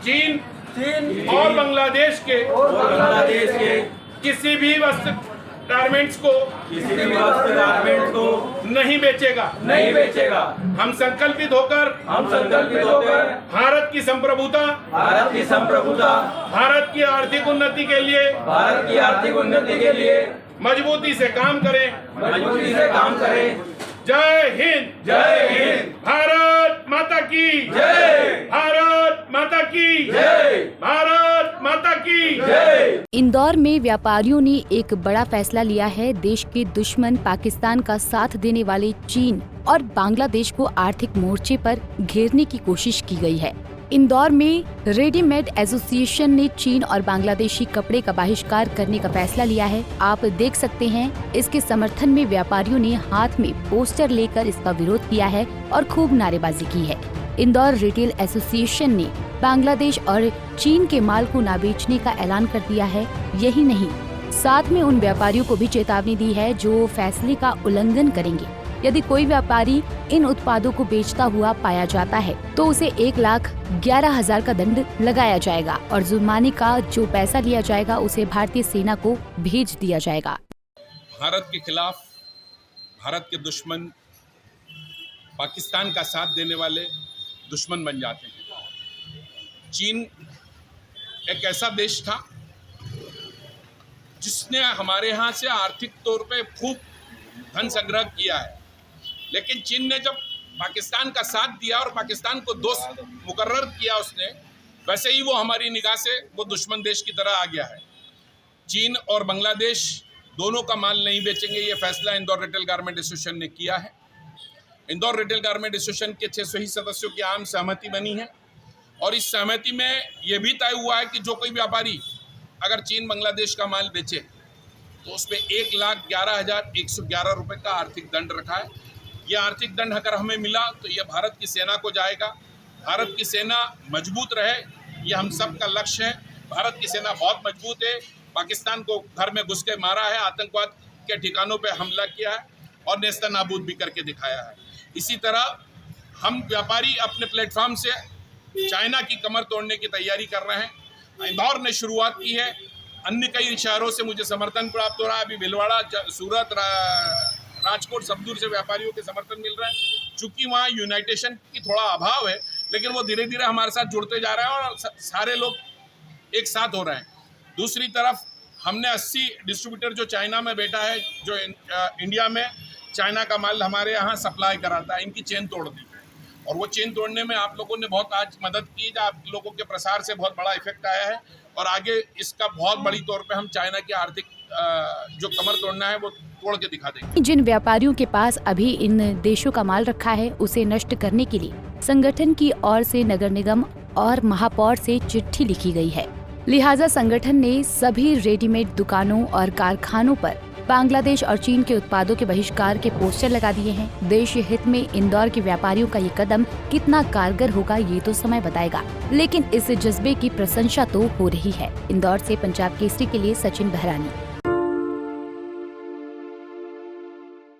चीन और बांग्लादेश के किसी भी वस्त्र गारमेंट्स को नहीं बेचेगा। हम संकल्पित होकर भारत की संप्रभुता, भारत की आर्थिक उन्नति के लिए मजबूती से काम करें। जय हिंद, भारत माता की जय, भारत माता की जय, भारत माता की जय। इंदौर में व्यापारियों ने एक बड़ा फैसला लिया है। देश के दुश्मन पाकिस्तान का साथ देने वाले चीन और बांग्लादेश को आर्थिक मोर्चे पर घेरने की कोशिश की गई है। इंदौर में रेडीमेड एसोसिएशन ने चीन और बांग्लादेशी कपड़े का बहिष्कार करने का फैसला लिया है। आप देख सकते हैं, इसके समर्थन में व्यापारियों ने हाथ में पोस्टर लेकर इसका विरोध किया है और खूब नारेबाजी की है। इंदौर रिटेल एसोसिएशन ने बांग्लादेश और चीन के माल को न बेचने का ऐलान कर दिया है। यही नहीं, साथ में उन व्यापारियों को भी चेतावनी दी है जो फैसले का उल्लंघन करेंगे। यदि कोई व्यापारी इन उत्पादों को बेचता हुआ पाया जाता है तो उसे 1,11,000 का दंड लगाया जाएगा और जुर्माने का जो पैसा लिया जाएगा उसे भारतीय सेना को भेज दिया जाएगा। भारत के खिलाफ भारत के दुश्मन पाकिस्तान का साथ देने वाले दुश्मन बन जाते हैं। चीन एक ऐसा देश था जिसने हमारे यहाँ से आर्थिक तौर पे खूब धन संग्रह किया है, लेकिन चीन ने जब पाकिस्तान का साथ दिया और पाकिस्तान को दोस्त मुकर्रर किया उसने, वैसे ही वो हमारी निगाह से वो दुश्मन देश की तरह आ गया है। चीन और बांग्लादेश दोनों का माल नहीं बेचेंगे, ये फैसला इंदौर रिटेल गारमेंट एसोसिएशन ने किया है। इंदौर रिटेल गारमेंट एसोसिएशन के 600 ही सदस्यों की आम सहमति बनी है और इस सहमति में ये भी तय हुआ है कि जो कोई व्यापारी अगर चीन बांग्लादेश का माल बेचे तो उसमें 1,11,111 रुपये का आर्थिक दंड रखा है। ये आर्थिक दंड अगर हमें मिला तो ये भारत की सेना को जाएगा। भारत की सेना मजबूत रहे, ये हम सब का लक्ष्य है। भारत की सेना बहुत मजबूत है, पाकिस्तान को घर में घुस के मारा है, आतंकवाद के ठिकानों पे हमला किया है और नेस्ता नाबूद भी करके दिखाया है। इसी तरह हम व्यापारी अपने प्लेटफॉर्म से चाइना की कमर तोड़ने की तैयारी कर रहे हैं। इंदौर ने शुरुआत की है, अन्य कई शहरों से मुझे समर्थन प्राप्त हो रहा है। अभी भिलवाड़ा, सूरत, राजकोट, सब दूर से व्यापारियों के समर्थन मिल रहे हैं। चूंकि वहाँ यूनाइटेशन की थोड़ा अभाव है, लेकिन वो धीरे धीरे हमारे साथ जुड़ते जा रहे हैं और सारे लोग एक साथ हो रहे हैं। दूसरी तरफ हमने 80 डिस्ट्रीब्यूटर जो चाइना में बैठा है, जो इंडिया में चाइना का माल हमारे यहाँ सप्लाई कराता है, इनकी चेन तोड़ दी और वो चेन तोड़ने में आप लोगों ने बहुत आज मदद की। आप लोगों के प्रसार से बहुत बड़ा इफेक्ट आया है और आगे इसका बहुत बड़ी तौर पे हम चाइना की आर्थिक जो कमर तोड़ना है वो तोड़ के दिखा देंगे। जिन व्यापारियों के पास अभी इन देशों का माल रखा है उसे नष्ट करने के लिए संगठन की ओर से नगर निगम और महापौर से चिट्ठी लिखी गई है। लिहाजा संगठन ने सभी रेडीमेड दुकानों और कारखानों पर बांग्लादेश और चीन के उत्पादों के बहिष्कार के पोस्टर लगा दिए हैं। देश हित में इंदौर के व्यापारियों का ये कदम कितना कारगर होगा ये तो समय बताएगा, लेकिन इस जज्बे की प्रशंसा तो हो रही है। इंदौर से पंजाब केसरी के लिए सचिन बहरानी।